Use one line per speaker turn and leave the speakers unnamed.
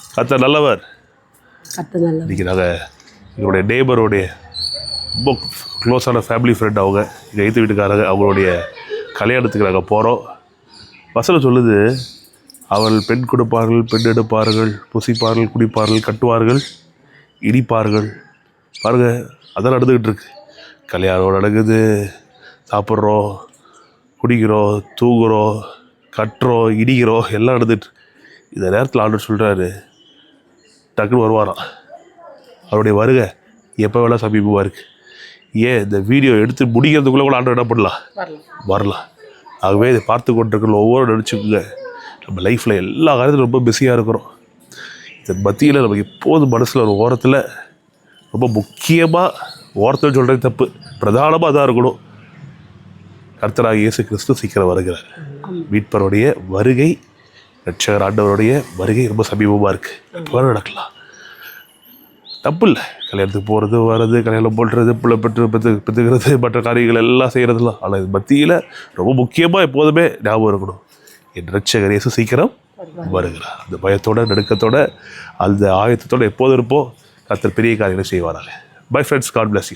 கர்த்தர் நல்லவர். இன்றைக்கி நாங்கள் எங்களுடைய நெய்பருடைய ரொம்ப க்ளோஸான ஃபேமிலி ஃப்ரெண்ட் அவங்க எங்கள் எய்த்து வீட்டுக்காரங்க அவங்களுடைய கல்யாணத்துக்கு நாங்கள் போகிறோம். வசனம் சொல்லுது, அவள் பெண் கொடுப்பார்கள், பெண் எடுப்பார்கள், புசிப்பார்கள், குடிப்பார்கள், கட்டுவார்கள், இடிப்பார்கள். பாருங்கள், அதான் நடந்துக்கிட்டு இருக்கு. கல்யாணம் நடக்குது, சாப்பிட்றோம், குடிக்கிறோம், தூங்குகிறோம், கட்டுறோம், இடிக்கிறோம், எல்லாம் நடந்துட்டு. இந்த நேரத்தில் ஆண்டவர் சொல்கிறாரு, டக்குன்னு வருவாராம். அவருடைய வருகை எப்போ வேணால் சமீபமாக இருக்குது. ஏன் இந்த வீடியோ எடுத்து முடிக்கிறதுக்குள்ளே கூட ஆண்டவர் என்ன பண்ணலாம், வரலாம். ஆகவே இதை பார்த்து கொண்டிருக்கிற ஒவ்வொரு நினச்சிக்கோங்க, நம்ம லைஃப்பில் எல்லா காரியத்திலும் ரொம்ப பிஸியாக இருக்கிறோம். இந்த மத்தியில் நமக்கு எப்போதும் மனசில் ஒரு ஓரத்தில் ரொம்ப முக்கியமாக, ஓரத்தில் சொல்கிறது தப்பு, பிரதானமாக தான் இருக்கணும், கர்த்தராகிய இயேசு கிறிஸ்து சீக்கிரம் வருகிறார். மீட்பருடைய வருகை, ரட்சகர் ஆண்டவருடைய வருகை ரொம்ப சமீபமாக இருக்குது. எப்போ நடக்கலாம், தப்பு இல்லை. கல்யாணத்துக்கு போகிறது, வர்றது, கல்யாணம் போடுறது, பிள்ளை பெற்றுக்கிறது, மற்ற காரியங்கள் எல்லாம் செய்கிறதுலாம். ஆனால் இது மத்தியில் ரொம்ப முக்கியமாக எப்போதுமே ஞாபகம் இருக்கணும், என் ரட்சகர் இயேசு சீக்கிரம் வருகிறார். அந்த பயத்தோட, நடுக்கத்தோட, அந்த ஆயத்தத்தோடு எப்போதும் இருப்போம். கர்த்தர் பெரிய காரியங்களை செய்வாராங்க. Bye friends, God bless you.